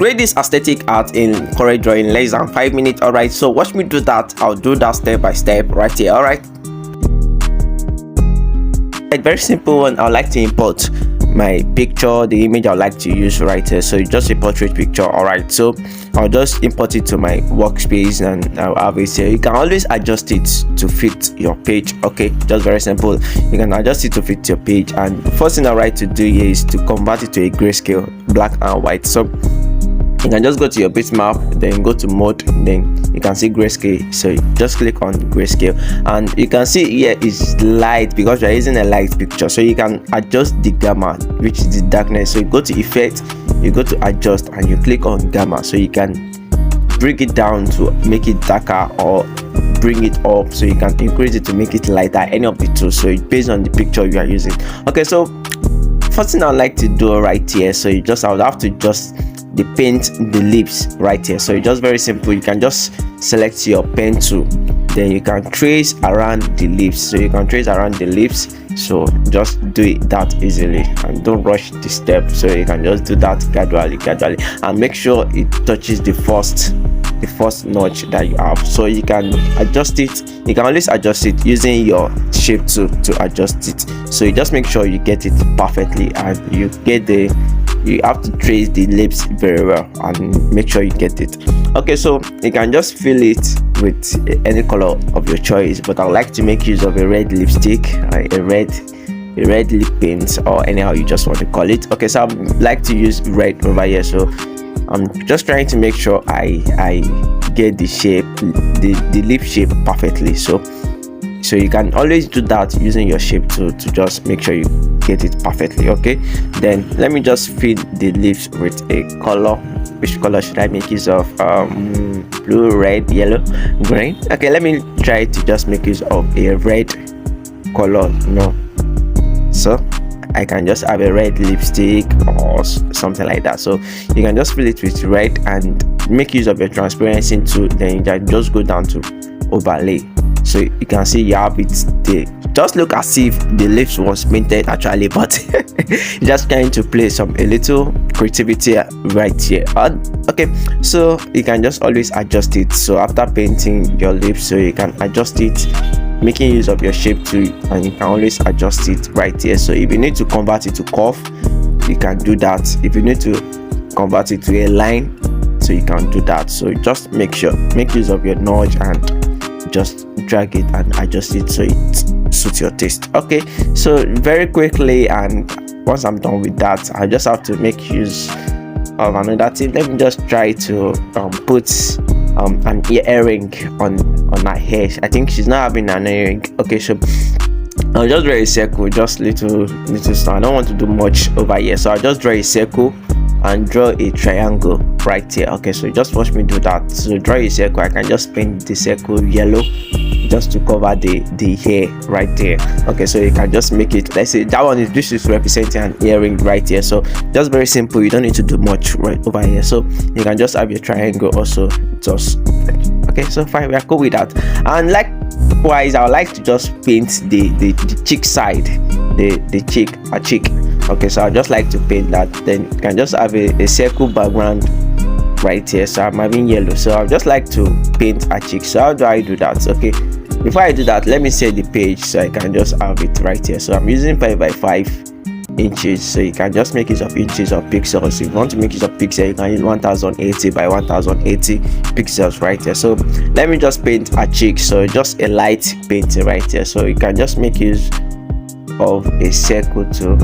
create this aesthetic art in Coreldraw in less than 5 minutes. All right, so watch me do that. I'll do that step by step right here. All right, a very simple one. I would like to import my picture, the image I would like to use right here. So it's just a portrait picture. All right, so I'll just import it to my workspace and I'll have it here. You can always adjust it to fit your page. Okay, just very simple. You can adjust it to fit your page, and the first thing I like to do here is to convert it to a grayscale, black and white. So you can just go to your bitmap, then go to mode, then you can see grayscale. So you just click on grayscale, and you can see here is light because we are using a light picture. So you can adjust the gamma, which is the darkness. So you go to effect, you go to adjust, and you click on gamma. So you can bring it down to make it darker, or bring it up so you can increase it to make it lighter, any of the two. So it's based on the picture you are using. Okay, so first thing I'd like to do right here, so I would have to just paint the lips right here. So it's just very simple. You can just select your pen tool, then you can trace around the lips. So you can trace around the lips, so just do it that easily and don't rush the step. So you can just do that gradually and make sure it touches the first notch that you have. So you can adjust it. You can always adjust it using your shape tool to adjust it. So you just make sure you get it perfectly, and you have to trace the lips very well and make sure you get it. Okay, so you can just fill it with any color of your choice, but I would like to make use of a red lipstick, a red lip paint, or anyhow you just want to call it. Okay, so I like to use red over here. So I'm just trying to make sure I get the shape, the lip shape perfectly. So you can always do that using your shape tool to just make sure you get it perfectly. Okay, then let me just fill the lips with a color. Which color should I make use of? Blue, red, yellow, green. Okay, let me try to just make use of a red color. So I can just have a red lipstick or something like that. So you can just fill it with red and make use of your transparency tool. Then you can just go down to overlay. So you can see you have it there. Just look as if the lips was painted actually, but just trying to play a little creativity right here. Okay, so you can just always adjust it. So after painting your lips, so you can adjust it, making use of your shape tool, and you can always adjust it right here. So if you need to convert it to curve, you can do that. If you need to convert it to a line, so you can do that. So just make use of your notch and just drag it and adjust it so it suits your taste. Okay, so very quickly, and once I'm done with that, I just have to make use of another thing. Let me just try to put an earring on her hair. I think she's not having an earring. Okay, so I'll just draw a circle, just little stuff. I don't want to do much over here, so I'll just draw a circle and draw a triangle right here. Okay, so just watch me do that. So draw a circle. I can just paint the circle yellow just to cover the hair right there. Okay, so you can just make it, let's say that one is, this is representing an earring right here. So just very simple, you don't need to do much right over here. So you can just have your triangle also. Just okay, so fine, we are cool with that. And likewise, I would like to just paint the cheek side, the cheek. Okay, so I just like to paint that. Then you can just have a circle background right here. So I'm having yellow, so I just like to paint a cheek. So how do I do that? Okay, before I do that, let me set the page so I can just have it right here. So I'm using 5 by 5 inches, so you can just make use of inches or pixels. If you want to make use of pixels, you can use 1080 by 1080 pixels right here. So let me just paint a cheek, so just a light paint right here. So you can just make use of a circle too.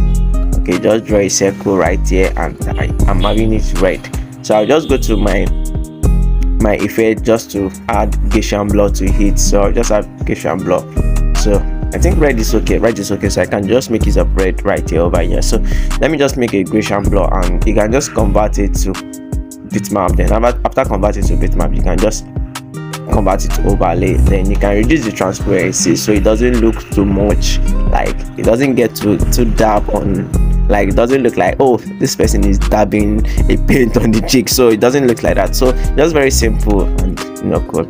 Okay, just draw a circle right here, and I'm having it red. So I'll just go to my effect just to add Gaussian blur to it. So I'll just add Gaussian blur. So I think red is okay. So I can just make use of red right here over here. So let me just make a Gaussian blur, and you can just convert it to bitmap. Then after converting to bitmap, you can just convert it to overlay. Then you can reduce the transparency so it doesn't look too much, like it doesn't get too dark on, like it doesn't look like, oh, this person is dabbing a paint on the cheek. So it doesn't look like that. So just very simple and cool.